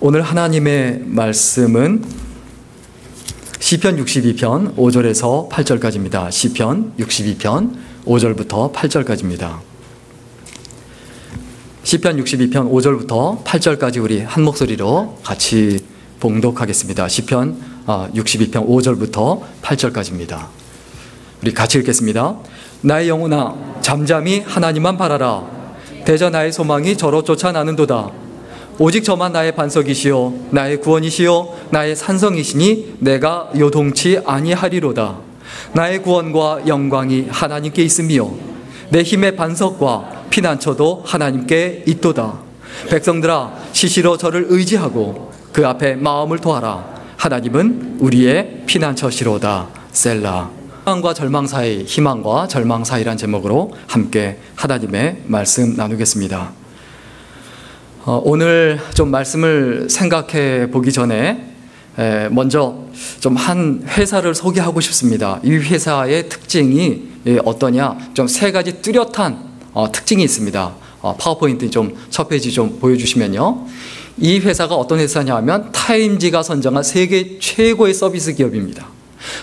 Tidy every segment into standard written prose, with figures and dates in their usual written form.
오늘 하나님의 말씀은 시편 62편 5절에서 8절까지입니다. 시편 62편 5절부터 8절까지입니다. 시편 62편 5절부터 8절까지 우리 한 목소리로 같이 봉독하겠습니다. 시편 62편 5절부터 8절까지입니다. 우리 같이 읽겠습니다. 나의 영혼아 잠잠히 하나님만 바라라. 대저 나의 소망이 저로 쫓아나는도다. 오직 저만 나의 반석이시요 나의 구원이시요 나의 산성이시니 내가 요동치 아니하리로다. 나의 구원과 영광이 하나님께 있으며 내 힘의 반석과 피난처도 하나님께 있도다. 백성들아 시시로 저를 의지하고 그 앞에 마음을 토하라. 하나님은 우리의 피난처시로다. 셀라. 희망과 절망 사이, 희망과 절망 사이란 제목으로 함께 하나님의 말씀 나누겠습니다. 오늘 좀 말씀을 생각해 보기 전에 먼저 좀 한 회사를 소개하고 싶습니다. 이 회사의 특징이 어떠냐? 좀 세 가지 뚜렷한 특징이 있습니다. 파워포인트 좀 첫 페이지 좀 보여주시면요. 이 회사가 어떤 회사냐 하면 타임지가 선정한 세계 최고의 서비스 기업입니다.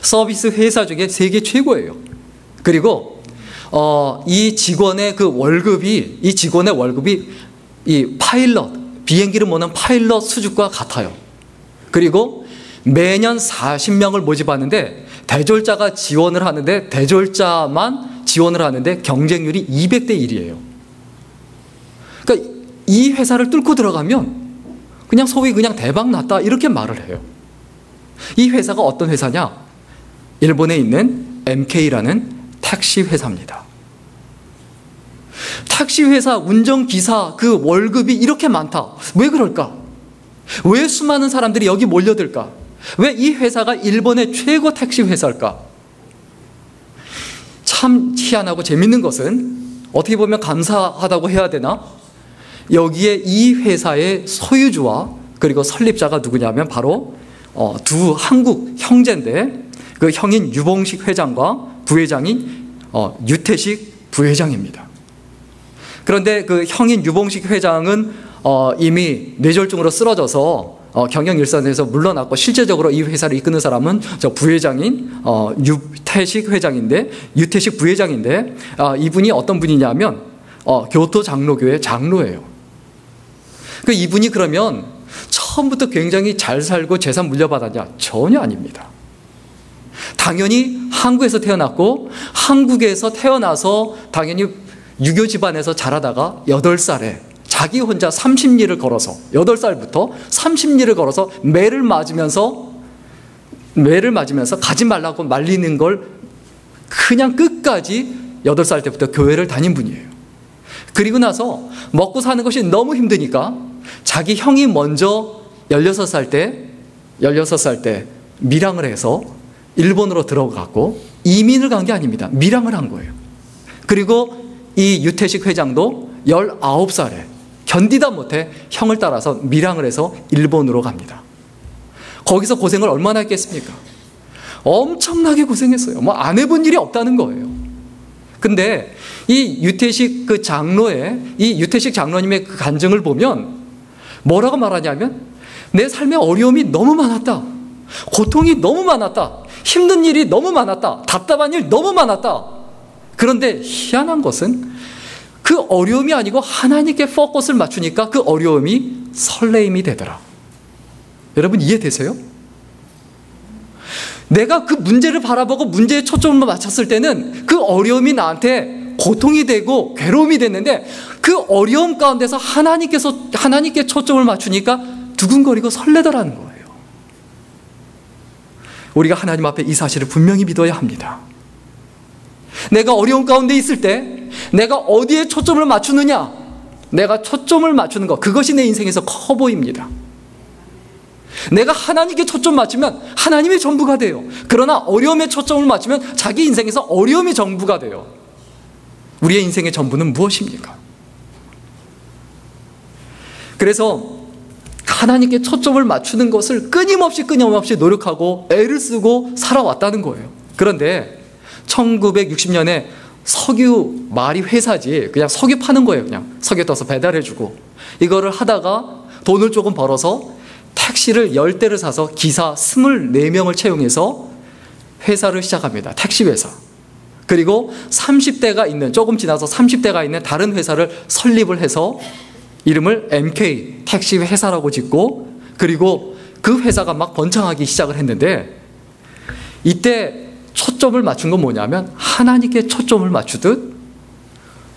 서비스 회사 중에 세계 최고예요. 그리고 이 직원의 월급이 이 파일럿, 비행기를 모는 파일럿 수준과 같아요. 그리고 매년 40명을 모집하는데 대졸자가 지원을 하는데 대졸자만 지원을 하는데 경쟁률이 200대 1이에요. 그러니까 이 회사를 뚫고 들어가면 그냥 소위 그냥 대박 났다 이렇게 말을 해요. 이 회사가 어떤 회사냐? 일본에 있는 MK라는 택시 회사입니다. 택시 회사 운전기사 그 월급이 이렇게 많다. 왜 그럴까? 왜 수많은 사람들이 여기 몰려들까? 왜 이 회사가 일본의 최고 택시 회사일까? 참 희한하고 재밌는 것은 어떻게 보면 감사하다고 해야 되나? 여기에 이 회사의 소유주와 그리고 설립자가 누구냐면 바로 두 한국 형제인데 그 형인 유봉식 회장과 부회장인 유태식 부회장입니다. 그런데 그 형인 유봉식 회장은 이미 뇌졸중으로 쓰러져서 경영 일선에서 물러났고 실제적으로 이 회사를 이끄는 사람은 저 부회장인 유태식 회장인데 유태식 부회장인데 이분이 어떤 분이냐면 교토 장로교회 장로예요. 그 이분이 그러면 처음부터 굉장히 잘 살고 재산 물려받았냐? 전혀 아닙니다. 당연히 한국에서 태어났고 한국에서 태어나서 당연히 유교 집안에서 자라다가 8살에 자기 혼자 30리를 걸어서 8살부터 30리를 걸어서 매를 맞으면서 가지 말라고 말리는 걸 그냥 끝까지 8살 때부터 교회를 다닌 분이에요. 그리고 나서 먹고 사는 것이 너무 힘드니까 자기 형이 먼저 16살 때 밀항을 해서 일본으로 들어갔고 이민을 간 게 아닙니다. 밀항을 한 거예요. 그리고 이 유태식 회장도 19살에 견디다 못해 형을 따라서 밀항을 해서 일본으로 갑니다. 거기서 고생을 얼마나 했겠습니까? 엄청나게 고생했어요. 뭐 안 해본 일이 없다는 거예요. 근데 이 유태식 이 유태식 장로님의 그 간증을 보면 뭐라고 말하냐면 내 삶에 어려움이 너무 많았다. 고통이 너무 많았다. 힘든 일이 너무 많았다. 답답한 일 너무 많았다. 그런데 희한한 것은 그 어려움이 아니고 하나님께 포커스를 맞추니까 그 어려움이 설레임이 되더라. 여러분 이해되세요? 내가 그 문제를 바라보고 문제에 초점을 맞췄을 때는 그 어려움이 나한테 고통이 되고 괴로움이 됐는데 그 어려움 가운데서 하나님께 초점을 맞추니까 두근거리고 설레더라는 거예요. 우리가 하나님 앞에 이 사실을 분명히 믿어야 합니다. 내가 어려움 가운데 있을 때 내가 어디에 초점을 맞추느냐? 내가 초점을 맞추는 것, 그것이 내 인생에서 커 보입니다. 내가 하나님께 초점 맞추면 하나님의 전부가 돼요. 그러나 어려움에 초점을 맞추면 자기 인생에서 어려움이 전부가 돼요. 우리의 인생의 전부는 무엇입니까? 그래서 하나님께 초점을 맞추는 것을 끊임없이 노력하고 애를 쓰고 살아왔다는 거예요. 그런데 1960년에 석유 말이 회사지 그냥 석유 파는 거예요. 그냥 석유 떠서 배달해주고 이거를 하다가 돈을 조금 벌어서 택시를 10대를 사서 기사 24명을 채용해서 회사를 시작합니다. 택시 회사. 그리고 30대가 있는 조금 지나서 30대가 있는 다른 회사를 설립을 해서 이름을 MK 택시 회사라고 짓고 그리고 그 회사가 막 번창하기 시작을 했는데 이때 초점을 맞춘 건 뭐냐면 하나님께 초점을 맞추듯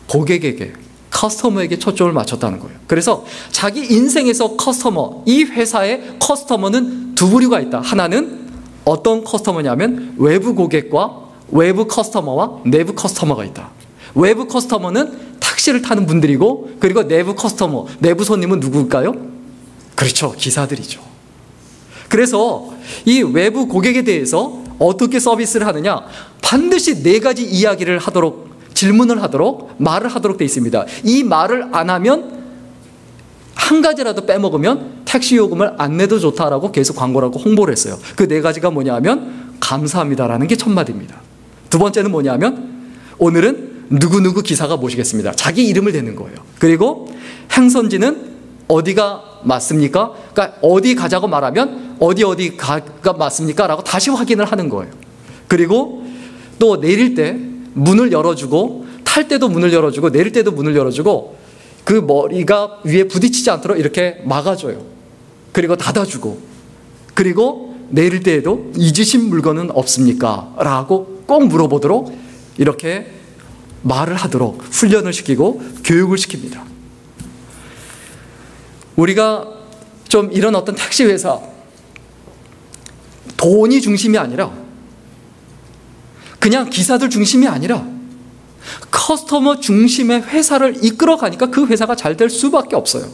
고객에게 커스터머에게 초점을 맞췄다는 거예요. 그래서 자기 인생에서 커스터머, 이 회사의 커스터머는 두 부류가 있다. 하나는 어떤 커스터머냐면 외부 고객과 외부 커스터머와 내부 커스터머가 있다. 외부 커스터머는 택시를 타는 분들이고 그리고 내부 커스터머, 내부 손님은 누구일까요? 그렇죠. 기사들이죠. 그래서 이 외부 고객에 대해서 어떻게 서비스를 하느냐? 반드시 4가지 이야기를 하도록 질문을 하도록 말을 하도록 되어 있습니다. 이 말을 안 하면 한 가지라도 빼먹으면 택시 요금을 안 내도 좋다라고 계속 광고라고 홍보를 했어요. 그 4가지가 뭐냐 하면 감사합니다라는 게 첫 마디입니다. 두 번째는 뭐냐 하면 오늘은 누구누구 기사가 모시겠습니다. 자기 이름을 대는 거예요. 그리고 행선지는 어디가 맞습니까? 그러니까 어디 가자고 말하면 어디가 맞습니까? 라고 다시 확인을 하는 거예요. 그리고 또 내릴 때 문을 열어주고 탈 때도 문을 열어주고 내릴 때도 문을 열어주고 그 머리가 위에 부딪히지 않도록 이렇게 막아줘요. 그리고 닫아주고 그리고 내릴 때에도 잊으신 물건은 없습니까? 라고 꼭 물어보도록 이렇게 말을 하도록 훈련을 시키고 교육을 시킵니다. 우리가 좀 이런 어떤 택시 회사 돈이 중심이 아니라 그냥 기사들 중심이 아니라 커스터머 중심의 회사를 이끌어가니까 그 회사가 잘 될 수밖에 없어요.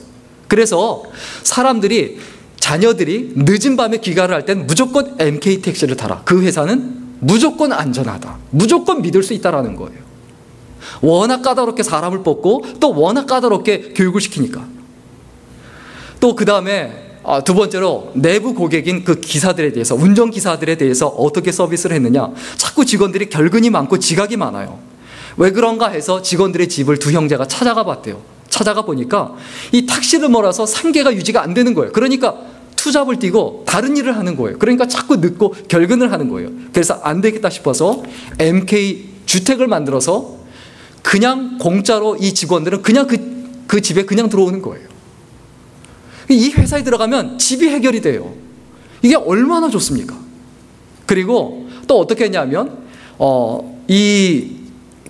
그래서 사람들이 자녀들이 늦은 밤에 귀가를 할 땐 무조건 MK 택시를 타라. 그 회사는 무조건 안전하다. 무조건 믿을 수 있다라는 거예요. 워낙 까다롭게 사람을 뽑고 또 워낙 까다롭게 교육을 시키니까. 또 그 다음에 두 번째로 내부 고객인 그 기사들에 대해서 운전기사들에 대해서 어떻게 서비스를 했느냐. 자꾸 직원들이 결근이 많고 지각이 많아요. 왜 그런가 해서 직원들의 집을 두 형제가 찾아가 봤대요. 찾아가 보니까 이 택시를 몰아서 생계가 유지가 안 되는 거예요. 그러니까 투잡을 뛰고 다른 일을 하는 거예요. 그러니까 자꾸 늦고 결근을 하는 거예요. 그래서 안 되겠다 싶어서 MK 주택을 만들어서 그냥 공짜로 이 직원들은 그냥 그 집에 그냥 들어오는 거예요. 이 회사에 들어가면 집이 해결이 돼요. 이게 얼마나 좋습니까? 그리고 또 어떻게 했냐면 이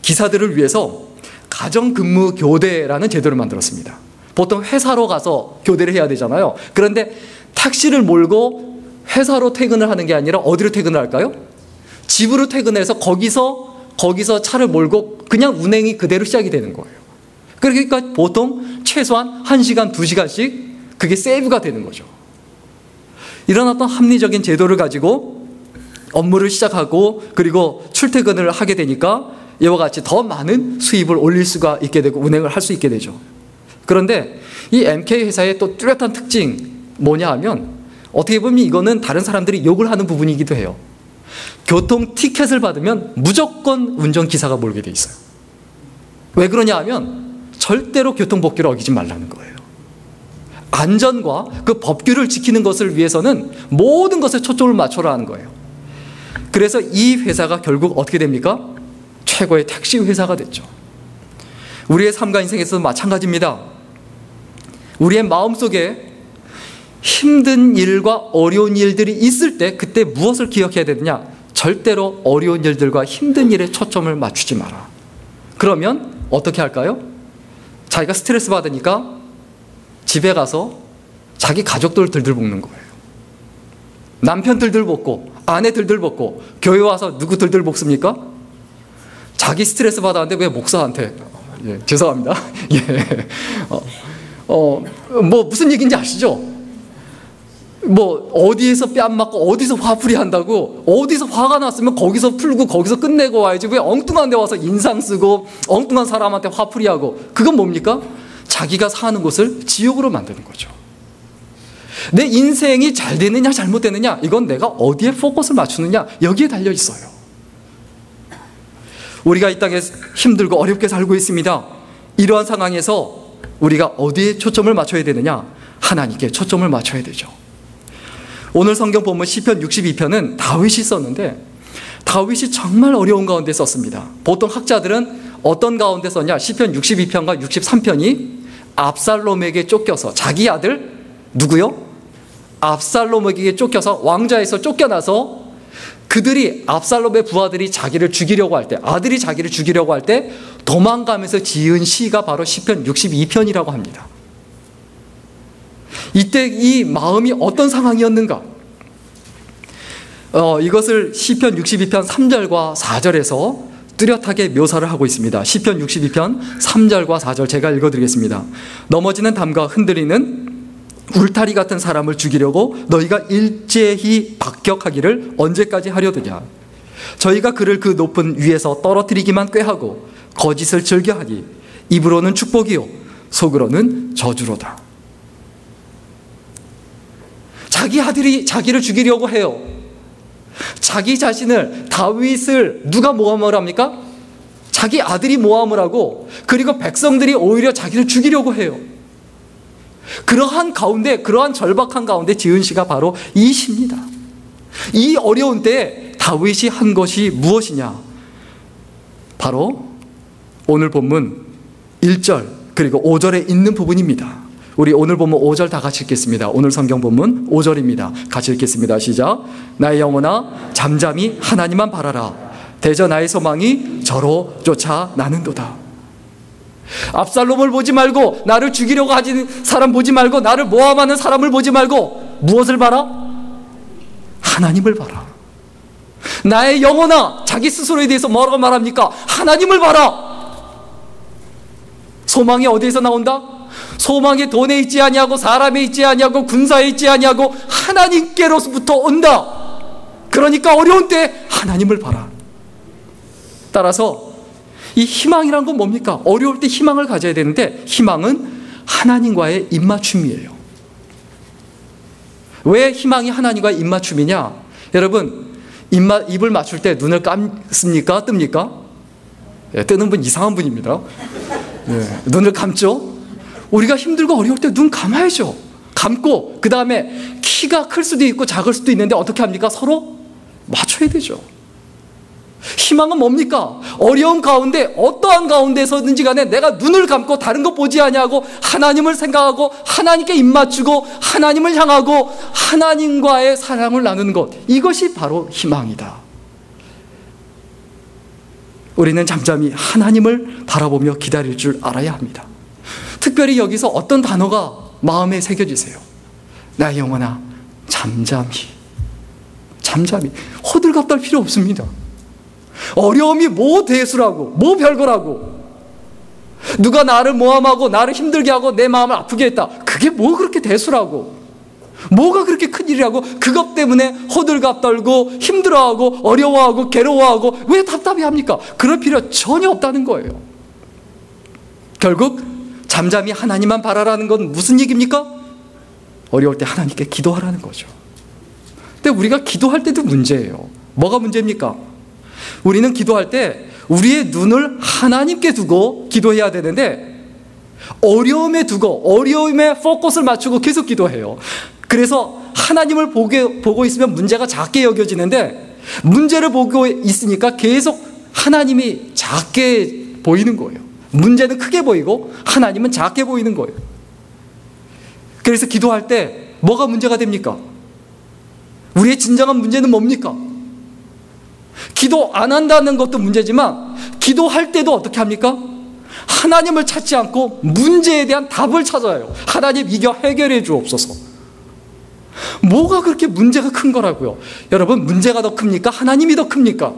기사들을 위해서 가정근무 교대라는 제도를 만들었습니다. 보통 회사로 가서 교대를 해야 되잖아요. 그런데 택시를 몰고 회사로 퇴근을 하는 게 아니라 어디로 퇴근을 할까요? 집으로 퇴근해서 거기서 차를 몰고 그냥 운행이 그대로 시작이 되는 거예요. 그러니까 보통 최소한 1시간, 2시간씩 그게 세이브가 되는 거죠. 이런 어떤 합리적인 제도를 가지고 업무를 시작하고 그리고 출퇴근을 하게 되니까 이와 같이 더 많은 수입을 올릴 수가 있게 되고 운행을 할 수 있게 되죠. 그런데 이 MK 회사의 또 뚜렷한 특징 뭐냐 하면 어떻게 보면 이거는 다른 사람들이 욕을 하는 부분이기도 해요. 교통 티켓을 받으면 무조건 운전기사가 몰게 돼 있어요. 왜 그러냐 하면 절대로 교통법규를 어기지 말라는 거예요. 안전과 그 법규를 지키는 것을 위해서는 모든 것에 초점을 맞춰라 하는 거예요. 그래서 이 회사가 결국 어떻게 됩니까? 최고의 택시 회사가 됐죠. 우리의 삶과 인생에서도 마찬가지입니다. 우리의 마음속에 힘든 일과 어려운 일들이 있을 때 그때 무엇을 기억해야 되느냐? 절대로 어려운 일들과 힘든 일에 초점을 맞추지 마라. 그러면 어떻게 할까요? 자기가 스트레스 받으니까 집에 가서 자기 가족들 들들 볶는 거예요. 남편 들들 볶고 아내 들들 볶고 교회 와서 누구 들들 볶습니까? 자기 스트레스 받았는데 왜 목사한테 죄송합니다. 뭐 무슨 얘기인지 아시죠? 뭐 어디에서 뺨 맞고 어디서 화풀이 한다고 어디서 화가 났으면 거기서 풀고 거기서 끝내고 와야지 왜 엉뚱한 데 와서 인상 쓰고 엉뚱한 사람한테 화풀이하고 그건 뭡니까? 자기가 사는 곳을 지옥으로 만드는 거죠. 내 인생이 잘 되느냐 잘못되느냐 이건 내가 어디에 포커스를 맞추느냐 여기에 달려 있어요. 우리가 이 땅에 힘들고 어렵게 살고 있습니다. 이러한 상황에서 우리가 어디에 초점을 맞춰야 되느냐? 하나님께 초점을 맞춰야 되죠. 오늘 성경 본문 시편 62편은 다윗이 썼는데 다윗이 정말 어려운 가운데 썼습니다. 보통 학자들은 어떤 가운데 썼냐? 시편 62편과 63편이 압살롬에게 쫓겨서 자기 아들 누구요? 압살롬에게 쫓겨서 왕좌에서 쫓겨나서 그들이 압살롬의 부하들이 자기를 죽이려고 할 때 아들이 자기를 죽이려고 할 때 도망가면서 지은 시가 바로 시편 62편이라고 합니다. 이때 이 마음이 어떤 상황이었는가? 이것을 시편 62편 3절과 4절에서 뚜렷하게 묘사를 하고 있습니다. 시편 62편 3절과 4절 제가 읽어드리겠습니다. 넘어지는 담과 흔들리는 울타리 같은 사람을 죽이려고 너희가 일제히 박격하기를 언제까지 하려느냐? 저희가 그를 그 높은 위에서 떨어뜨리기만 꾀하고 거짓을 즐겨하니 입으로는 축복이요 속으로는 저주로다. 자기 아들이 자기를 죽이려고 해요. 자기 자신을, 다윗을 누가 모함을 합니까? 자기 아들이 모함을 하고, 그리고 백성들이 오히려 자기를 죽이려고 해요. 그러한 가운데, 그러한 절박한 가운데 지은 시가 바로 이 시입니다. 이 어려운 때에 다윗이 한 것이 무엇이냐? 바로 오늘 본문 1절 그리고 5절에 있는 부분입니다. 우리 오늘 본문 5절 다 같이 읽겠습니다. 오늘 성경 본문 5절입니다. 같이 읽겠습니다. 시작. 나의 영혼아 잠잠히 하나님만 바라라. 대저 나의 소망이 저로 쫓아 나는도다. 압살롬을 보지 말고, 나를 죽이려고 하는 사람 보지 말고, 나를 모함하는 사람을 보지 말고 무엇을 봐라? 하나님을 봐라. 나의 영혼아, 자기 스스로에 대해서 뭐라고 말합니까? 하나님을 봐라. 소망이 어디에서 나온다? 소망이 돈에 있지 아니하고 사람에 있지 아니하고 군사에 있지 아니하고 하나님께로부터 온다. 그러니까 어려운 때 하나님을 봐라. 따라서 이 희망이란 건 뭡니까? 어려울 때 희망을 가져야 되는데 희망은 하나님과의 입맞춤이에요. 왜 희망이 하나님과의 입맞춤이냐? 여러분, 입을 맞출 때 눈을 감습니까? 뜹니까? 예, 뜨는 분 이상한 분입니다. 예, 눈을 감죠? 우리가 힘들고 어려울 때 눈 감아야죠. 감고 그 다음에 키가 클 수도 있고 작을 수도 있는데 어떻게 합니까? 서로 맞춰야 되죠. 희망은 뭡니까? 어려운 가운데 어떠한 가운데서든지 간에 내가 눈을 감고 다른 것 보지 아니하고 하나님을 생각하고 하나님께 입맞추고 하나님을 향하고 하나님과의 사랑을 나누는 것, 이것이 바로 희망이다. 우리는 잠잠히 하나님을 바라보며 기다릴 줄 알아야 합니다. 특별히 여기서 어떤 단어가 마음에 새겨지세요? 나의 영혼아 잠잠히, 잠잠히. 호들갑 떨 필요 없습니다. 어려움이 뭐 대수라고, 뭐 별거라고, 누가 나를 모함하고 나를 힘들게 하고 내 마음을 아프게 했다, 그게 뭐 그렇게 대수라고, 뭐가 그렇게 큰일이라고 그것 때문에 호들갑 떨고 힘들어하고 어려워하고 괴로워하고 왜 답답해합니까? 그럴 필요 전혀 없다는 거예요. 결국 잠잠히 하나님만 바라라는 건 무슨 얘기입니까? 어려울 때 하나님께 기도하라는 거죠. 근데 우리가 기도할 때도 문제예요. 뭐가 문제입니까? 우리는 기도할 때 우리의 눈을 하나님께 두고 기도해야 되는데 어려움에 두고 어려움에 포커스를 맞추고 계속 기도해요. 그래서 하나님을 보고 있으면 문제가 작게 여겨지는데 문제를 보고 있으니까 계속 하나님이 작게 보이는 거예요. 문제는 크게 보이고 하나님은 작게 보이는 거예요. 그래서 기도할 때 뭐가 문제가 됩니까? 우리의 진정한 문제는 뭡니까? 기도 안 한다는 것도 문제지만 기도할 때도 어떻게 합니까? 하나님을 찾지 않고 문제에 대한 답을 찾아요. 하나님 이거 해결해 주옵소서. 뭐가 그렇게 문제가 큰 거라고요? 여러분, 문제가 더 큽니까? 하나님이 더 큽니까?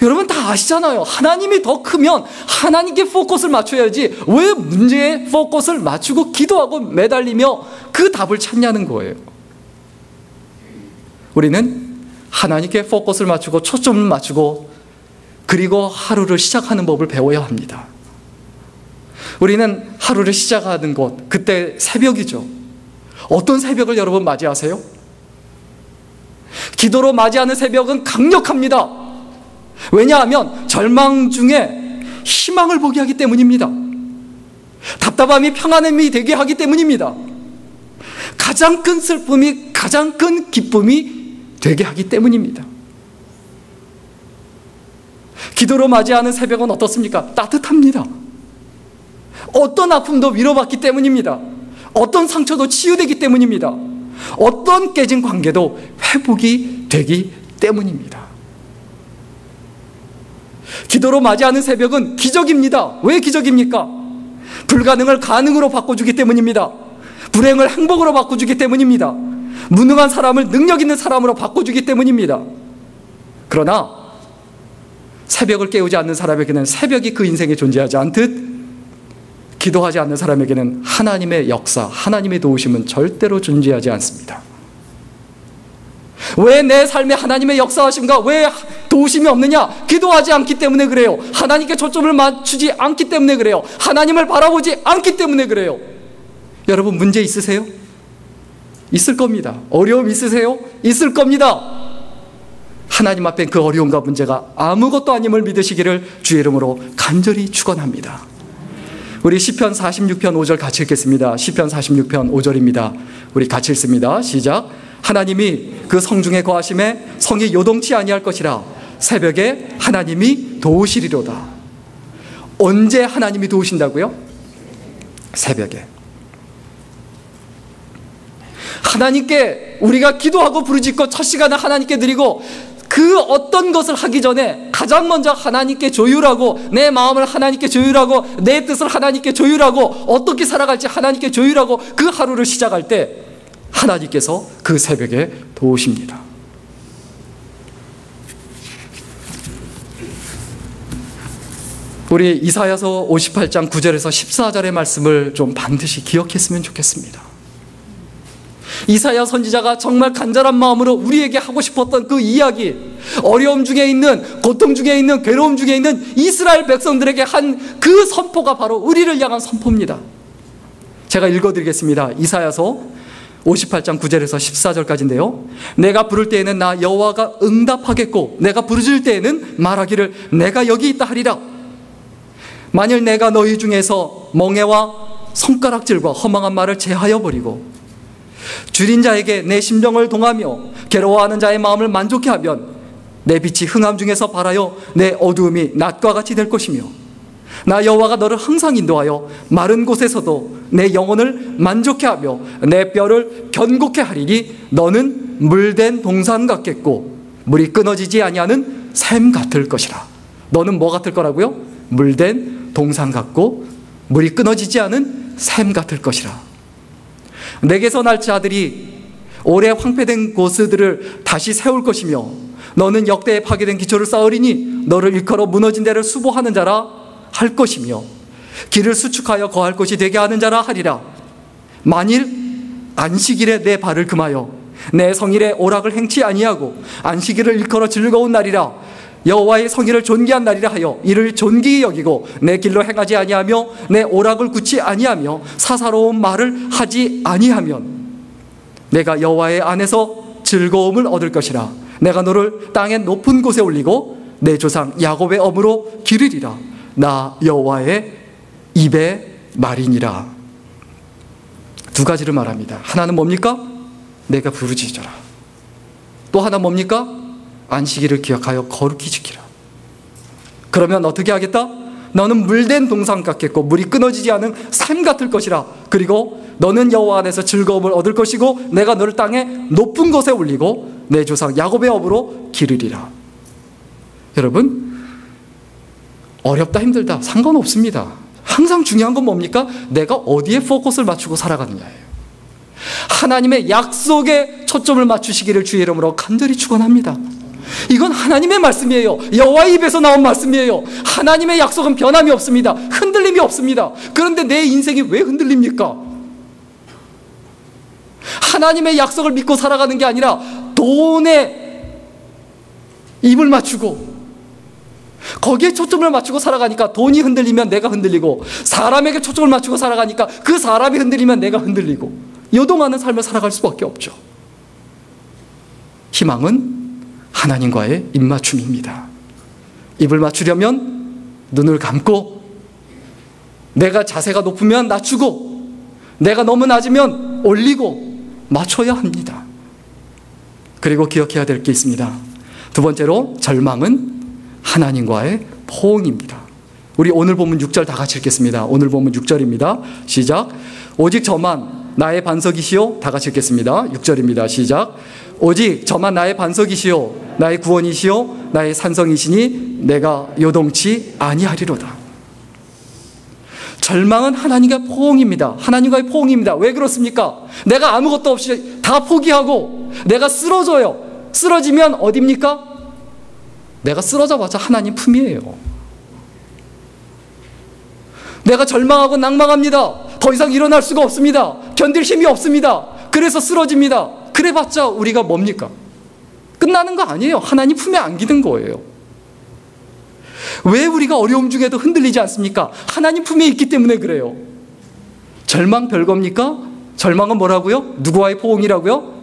여러분 다 아시잖아요. 하나님이 더 크면 하나님께 포커스를 맞춰야지 왜 문제에 포커스를 맞추고 기도하고 매달리며 그 답을 찾냐는 거예요. 우리는 하나님께 포커스를 맞추고 초점을 맞추고 그리고 하루를 시작하는 법을 배워야 합니다. 우리는 하루를 시작하는 곳, 그때 새벽이죠. 어떤 새벽을 여러분 맞이하세요? 기도로 맞이하는 새벽은 강력합니다. 왜냐하면 절망 중에 희망을 보게 하기 때문입니다. 답답함이 평안함이 되게 하기 때문입니다. 가장 큰 슬픔이 가장 큰 기쁨이 되게 하기 때문입니다. 기도로 맞이하는 새벽은 어떻습니까? 따뜻합니다. 어떤 아픔도 위로받기 때문입니다. 어떤 상처도 치유되기 때문입니다. 어떤 깨진 관계도 회복이 되기 때문입니다. 기도로 맞이하는 새벽은 기적입니다. 왜 기적입니까? 불가능을 가능으로 바꿔주기 때문입니다. 불행을 행복으로 바꿔주기 때문입니다. 무능한 사람을 능력 있는 사람으로 바꿔주기 때문입니다. 그러나 새벽을 깨우지 않는 사람에게는 새벽이 그 인생에 존재하지 않듯 기도하지 않는 사람에게는 하나님의 역사, 하나님의 도우심은 절대로 존재하지 않습니다. 왜 내 삶에 하나님의 역사하심과 왜 도우심이 없느냐? 기도하지 않기 때문에 그래요. 하나님께 초점을 맞추지 않기 때문에 그래요. 하나님을 바라보지 않기 때문에 그래요. 여러분 문제 있으세요? 있을 겁니다. 어려움 있으세요? 있을 겁니다. 하나님 앞에 그 어려움과 문제가 아무것도 아님을 믿으시기를 주의 이름으로 간절히 축원합니다. 우리 시편 46편 5절 같이 읽겠습니다. 시편 46편 5절입니다. 우리 같이 읽습니다. 시작. 하나님이 그 성중에 거하심에 성이 요동치 아니할 것이라. 새벽에 하나님이 도우시리로다. 언제 하나님이 도우신다고요? 새벽에. 하나님께 우리가 기도하고 부르짖고 첫 시간을 하나님께 드리고 그 어떤 것을 하기 전에 가장 먼저 하나님께 조율하고 내 마음을 하나님께 조율하고 내 뜻을 하나님께 조율하고 어떻게 살아갈지 하나님께 조율하고 그 하루를 시작할 때 하나님께서 그 새벽에 도우십니다. 우리 이사야서 58장 9절에서 14절의 말씀을 좀 반드시 기억했으면 좋겠습니다. 이사야 선지자가 정말 간절한 마음으로 우리에게 하고 싶었던 그 이야기, 어려움 중에 있는, 고통 중에 있는, 괴로움 중에 있는 이스라엘 백성들에게 한 그 선포가 바로 우리를 향한 선포입니다. 제가 읽어드리겠습니다. 이사야서 58장 9절에서 14절까지인데요. 내가 부를 때에는 나 여호와가 응답하겠고 내가 부르짖을 때에는 말하기를 내가 여기 있다 하리라. 만일 내가 너희 중에서 멍에와 손가락질과 허망한 말을 제하여 버리고 줄인 자에게 내 심정을 동하며 괴로워하는 자의 마음을 만족해 하면 내 빛이 흥함 중에서 발하여 내 어두움이 낮과 같이 될 것이며 나 여호와가 너를 항상 인도하여 마른 곳에서도 내 영혼을 만족해 하며 내 뼈를 견고케 하리니 너는 물된 동산 같겠고 물이 끊어지지 아니하는 샘 같을 것이라. 너는 뭐 같을 거라고요? 물된 동산 같고 물이 끊어지지 않은 샘 같을 것이라. 내게서 날 자들이 오래 황폐된 곳들을 다시 세울 것이며 너는 역대에 파괴된 기초를 쌓으리니 너를 일컬어 무너진 데를 수보하는 자라 할 것이며 길을 수축하여 거할 곳이 되게 하는 자라 하리라. 만일 안식일에 내 발을 금하여 내 성일에 오락을 행치 아니하고 안식일을 일컬어 즐거운 날이라 여호와의 성일을 존귀한 날이라 하여 이를 존귀히 여기고 내 길로 행하지 아니하며 내 오락을 굳지 아니하며 사사로운 말을 하지 아니하면 내가 여호와의 안에서 즐거움을 얻을 것이라. 내가 너를 땅의 높은 곳에 올리고 내 조상 야곱의 엄으로 기르리라. 나 여호와의 입의 말이니라. 두 가지를 말합니다. 하나는 뭡니까? 내가 부르짖어라. 또 하나 뭡니까? 안식일을 기억하여 거룩히 지키라. 그러면 어떻게 하겠다? 너는 물된 동산 같겠고 물이 끊어지지 않은 샘 같을 것이라. 그리고 너는 여호와 안에서 즐거움을 얻을 것이고 내가 너를 땅의 높은 곳에 올리고 내 조상 야곱의 업으로 기르리라. 여러분, 어렵다 힘들다 상관없습니다. 항상 중요한 건 뭡니까? 내가 어디에 포커스를 맞추고 살아가느냐예요. 하나님의 약속에 초점을 맞추시기를 주의 이름으로 간절히 축원합니다. 이건 하나님의 말씀이에요. 여호와의 입에서 나온 말씀이에요. 하나님의 약속은 변함이 없습니다. 흔들림이 없습니다. 그런데 내 인생이 왜 흔들립니까? 하나님의 약속을 믿고 살아가는 게 아니라 돈에 입을 맞추고 거기에 초점을 맞추고 살아가니까 돈이 흔들리면 내가 흔들리고 사람에게 초점을 맞추고 살아가니까 그 사람이 흔들리면 내가 흔들리고 요동하는 삶을 살아갈 수밖에 없죠. 희망은 하나님과의 입맞춤입니다. 입을 맞추려면 눈을 감고, 내가 자세가 높으면 낮추고, 내가 너무 낮으면 올리고 맞춰야 합니다. 그리고 기억해야 될 게 있습니다. 두 번째로, 절망은 하나님과의 포옹입니다. 우리 오늘 본문 6절 다 같이 읽겠습니다. 오늘 본문 6절입니다. 시작. 오직 저만 나의 반석이시요. 다 같이 읽겠습니다. 6절입니다. 시작. 오직 저만 나의 반석이시요 나의 구원이시요 나의 산성이시니 내가 요동치 아니하리로다. 절망은 하나님과의 포옹입니다. 하나님과의 포옹입니다. 왜 그렇습니까? 내가 아무것도 없이 다 포기하고 내가 쓰러져요. 쓰러지면 어디입니까? 내가 쓰러져봤자 하나님 품이에요. 내가 절망하고 낭망합니다. 더 이상 일어날 수가 없습니다. 견딜 힘이 없습니다. 그래서 쓰러집니다. 그래봤자 우리가 뭡니까? 끝나는 거 아니에요. 하나님 품에 안기는 거예요. 왜 우리가 어려움 중에도 흔들리지 않습니까? 하나님 품에 있기 때문에 그래요. 절망 별겁니까? 절망은 뭐라고요? 누구와의 포옹이라고요?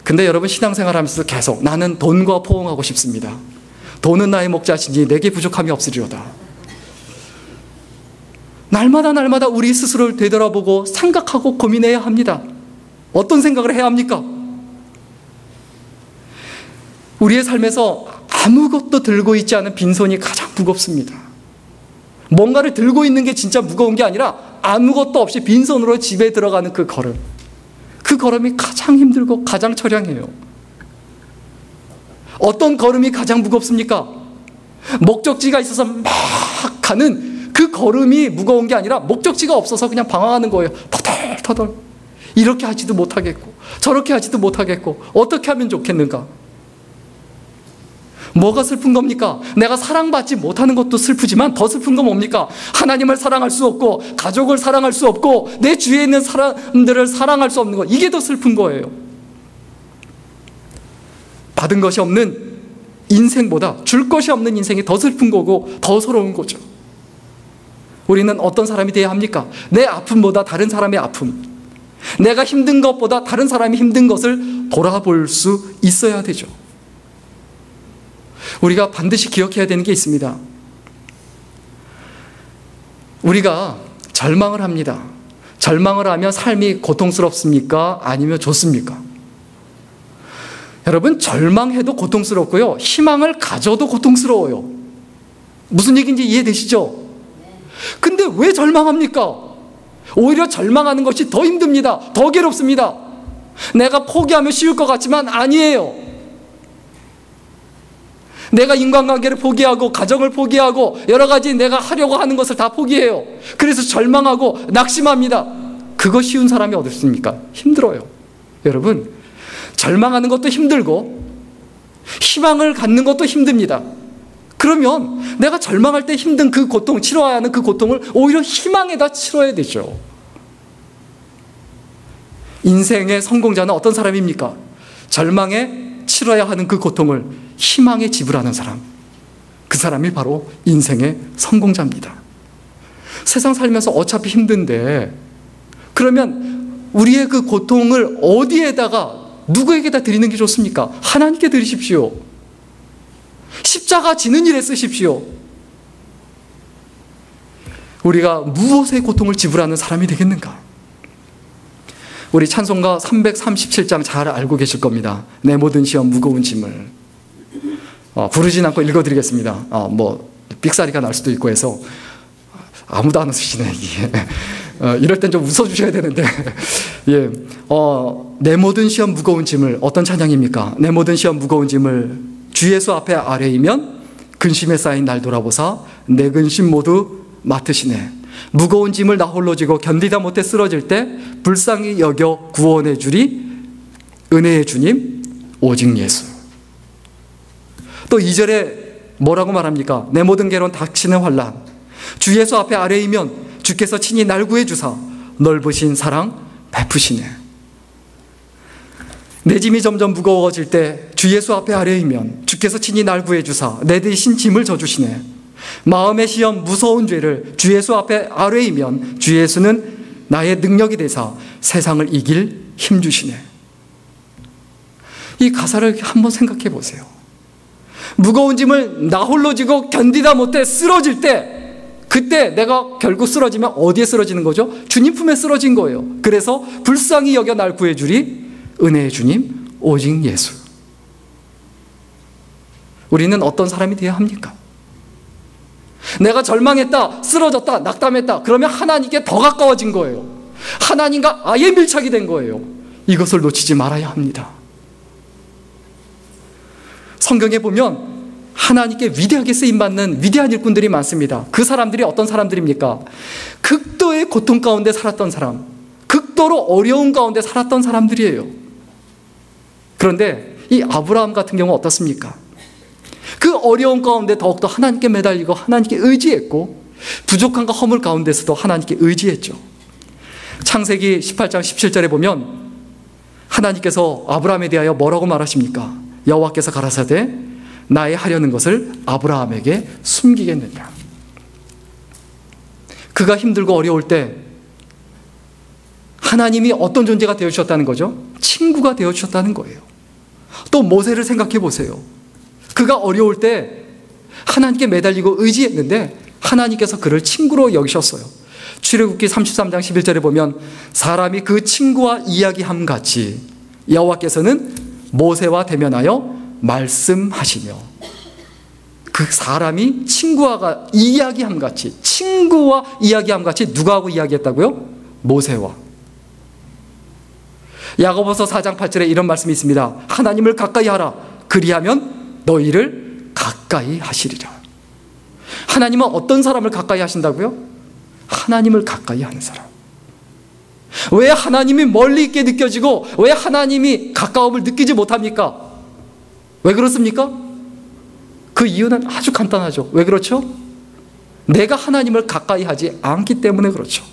근데 여러분, 신앙생활 하면서 계속 나는 돈과 포옹하고 싶습니다. 돈은 나의 목자시니 내게 부족함이 없으리로다. 날마다 우리 스스로를 되돌아보고 생각하고 고민해야 합니다. 어떤 생각을 해야 합니까? 우리의 삶에서 아무것도 들고 있지 않은 빈손이 가장 무겁습니다. 뭔가를 들고 있는 게 진짜 무거운 게 아니라 아무것도 없이 빈손으로 집에 들어가는 그 걸음. 그 걸음이 가장 힘들고 가장 처량해요. 어떤 걸음이 가장 무겁습니까? 목적지가 있어서 막 가는 그 걸음이 무거운 게 아니라 목적지가 없어서 그냥 방황하는 거예요. 터덜터덜. 이렇게 하지도 못하겠고 저렇게 하지도 못하겠고 어떻게 하면 좋겠는가? 뭐가 슬픈 겁니까? 내가 사랑받지 못하는 것도 슬프지만 더 슬픈 건 뭡니까? 하나님을 사랑할 수 없고 가족을 사랑할 수 없고 내 주위에 있는 사람들을 사랑할 수 없는 것, 이게 더 슬픈 거예요. 받은 것이 없는 인생보다 줄 것이 없는 인생이 더 슬픈 거고 더 서러운 거죠. 우리는 어떤 사람이 되어야 합니까? 내 아픔보다 다른 사람의 아픔, 내가 힘든 것보다 다른 사람이 힘든 것을 돌아볼 수 있어야 되죠. 우리가 반드시 기억해야 되는 게 있습니다. 우리가 절망을 합니다. 절망을 하면 삶이 고통스럽습니까? 아니면 좋습니까? 여러분, 절망해도 고통스럽고요, 희망을 가져도 고통스러워요. 무슨 얘기인지 이해되시죠? 근데 왜 절망합니까? 오히려 절망하는 것이 더 힘듭니다. 더 괴롭습니다. 내가 포기하면 쉬울 것 같지만 아니에요. 내가 인간관계를 포기하고 가정을 포기하고 여러 가지 내가 하려고 하는 것을 다 포기해요. 그래서 절망하고 낙심합니다. 그거 쉬운 사람이 어디 있습니까? 힘들어요. 여러분, 절망하는 것도 힘들고 희망을 갖는 것도 힘듭니다. 그러면 내가 절망할 때 힘든 그 고통, 치러야 하는 그 고통을 오히려 희망에다 치러야 되죠. 인생의 성공자는 어떤 사람입니까? 절망에 치러야 하는 그 고통을 희망에 지불하는 사람, 그 사람이 바로 인생의 성공자입니다. 세상 살면서 어차피 힘든데 그러면 우리의 그 고통을 어디에다가 누구에게다 드리는 게 좋습니까? 하나님께 드리십시오. 십자가 지는 일에 쓰십시오. 우리가 무엇의 고통을 지불하는 사람이 되겠는가? 우리 찬송가 337장 잘 알고 계실 겁니다. 내 모든 시험 무거운 짐을. 부르진 않고 읽어드리겠습니다. 삑사리가 날 수도 있고 해서 아무도 안 웃으시네. 이럴 땐 좀 웃어주셔야 되는데. 예, 내 모든 시험 무거운 짐을, 어떤 찬양입니까? 내 모든 시험 무거운 짐을 주 예수 앞에 아뢰이면 근심에 쌓인 날 돌아보사 내 근심 모두 맡으시네. 무거운 짐을 나 홀로 지고 견디다 못해 쓰러질 때 불쌍히 여겨 구원해 주리 은혜의 주님 오직 예수. 또 2절에 뭐라고 말합니까? 내 모든 괴로움 닥치는 환난 주 예수 앞에 아뢰이면 주께서 친히 날 구해 주사 넓으신 사랑 베푸시네. 내 짐이 점점 무거워질 때 주 예수 앞에 아뢰이면 주께서 친히 날 구해 주사 내 대신 짐을 져주시네. 마음의 시험 무서운 죄를 주 예수 앞에 아뢰이면 주 예수는 나의 능력이 되사 세상을 이길 힘 주시네. 이 가사를 한번 생각해 보세요. 무거운 짐을 나 홀로 지고 견디다 못해 쓰러질 때, 그때 내가 결국 쓰러지면 어디에 쓰러지는 거죠? 주님 품에 쓰러진 거예요. 그래서 불쌍히 여겨 날 구해주리 은혜의 주님 오직 예수. 우리는 어떤 사람이 되어야 합니까? 내가 절망했다, 쓰러졌다, 낙담했다, 그러면 하나님께 더 가까워진 거예요. 하나님과 아예 밀착이 된 거예요. 이것을 놓치지 말아야 합니다. 성경에 보면 하나님께 위대하게 쓰임받는 위대한 일꾼들이 많습니다. 그 사람들이 어떤 사람들입니까? 극도의 고통 가운데 살았던 사람, 극도로 어려운 가운데 살았던 사람들이에요. 그런데 이 아브라함 같은 경우 어떻습니까? 그 어려운 가운데 더욱더 하나님께 매달리고 하나님께 의지했고, 부족함과 허물 가운데서도 하나님께 의지했죠. 창세기 18장 17절에 보면 하나님께서 아브라함에 대하여 뭐라고 말하십니까? 여호와께서 가라사대 나의 하려는 것을 아브라함에게 숨기겠느냐. 그가 힘들고 어려울 때 하나님이 어떤 존재가 되어주셨다는 거죠? 친구가 되어주셨다는 거예요. 또 모세를 생각해 보세요. 그가 어려울 때 하나님께 매달리고 의지했는데 하나님께서 그를 친구로 여기셨어요. 출애굽기 33장 11절에 보면 사람이 그 친구와 이야기함 같이 여호와께서는 모세와 대면하여 말씀하시며, 그 사람이 친구와 이야기함 같이, 친구와 이야기함 같이 누구하고 이야기했다고요? 모세와. 야고보서 4장 8절에 이런 말씀이 있습니다. 하나님을 가까이 하라. 그리하면 너희를 가까이 하시리라. 하나님은 어떤 사람을 가까이 하신다고요? 하나님을 가까이 하는 사람. 왜 하나님이 멀리 있게 느껴지고 왜 하나님이 가까움을 느끼지 못합니까? 왜 그렇습니까? 그 이유는 아주 간단하죠. 왜 그렇죠? 내가 하나님을 가까이 하지 않기 때문에 그렇죠.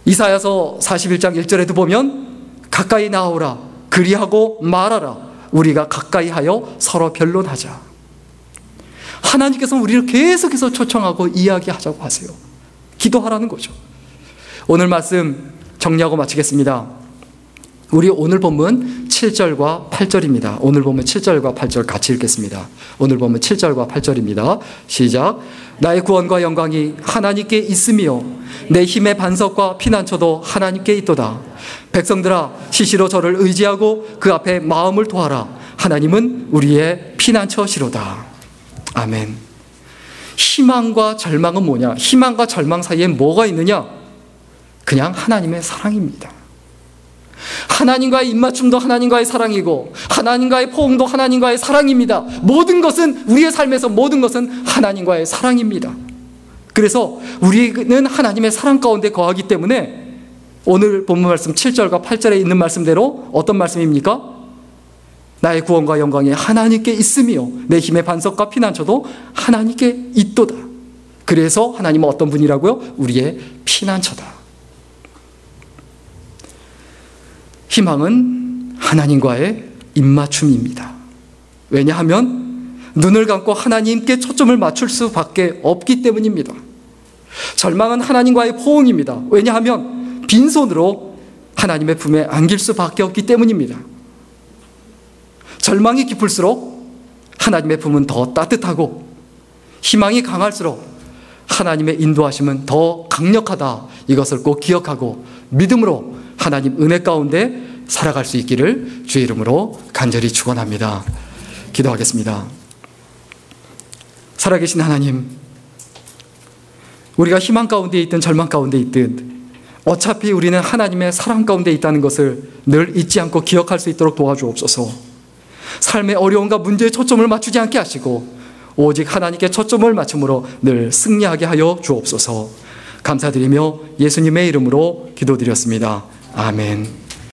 이사야서 41장 1절에도 보면 가까이 나오라 그리하고 말하라 우리가 가까이 하여 서로 변론하자. 하나님께서는 우리를 계속해서 초청하고 이야기하자고 하세요. 기도하라는 거죠. 오늘 말씀 정리하고 마치겠습니다. 우리 오늘 본문 7절과 8절입니다. 오늘 본문 7절과 8절 같이 읽겠습니다. 오늘 본문 7절과 8절입니다. 시작. 나의 구원과 영광이 하나님께 있으며 내 힘의 반석과 피난처도 하나님께 있도다. 백성들아 시시로 저를 의지하고 그 앞에 마음을 토하라. 하나님은 우리의 피난처시로다. 아멘. 희망과 절망은 뭐냐? 희망과 절망 사이에 뭐가 있느냐? 그냥 하나님의 사랑입니다. 하나님과의 입맞춤도 하나님과의 사랑이고 하나님과의 포옹도 하나님과의 사랑입니다. 모든 것은, 우리의 삶에서 모든 것은 하나님과의 사랑입니다. 그래서 우리는 하나님의 사랑 가운데 거하기 때문에 오늘 본문 말씀 7절과 8절에 있는 말씀대로 어떤 말씀입니까? 나의 구원과 영광이 하나님께 있으며 내 힘의 반석과 피난처도 하나님께 있도다. 그래서 하나님은 어떤 분이라고요? 우리의 피난처다. 희망은 하나님과의 입맞춤입니다. 왜냐하면 눈을 감고 하나님께 초점을 맞출 수밖에 없기 때문입니다. 절망은 하나님과의 포옹입니다. 왜냐하면 빈손으로 하나님의 품에 안길 수밖에 없기 때문입니다. 절망이 깊을수록 하나님의 품은 더 따뜻하고 희망이 강할수록 하나님의 인도하심은 더 강력하다. 이것을 꼭 기억하고 믿음으로 하나님 은혜 가운데 살아갈 수 있기를 주의 이름으로 간절히 축원합니다. 기도하겠습니다. 살아계신 하나님, 우리가 희망 가운데 있든 절망 가운데 있든 어차피 우리는 하나님의 사랑 가운데 있다는 것을 늘 잊지 않고 기억할 수 있도록 도와주옵소서. 삶의 어려움과 문제에 초점을 맞추지 않게 하시고 오직 하나님께 초점을 맞춤으로 늘 승리하게 하여 주옵소서. 감사드리며 예수님의 이름으로 기도드렸습니다. 아멘.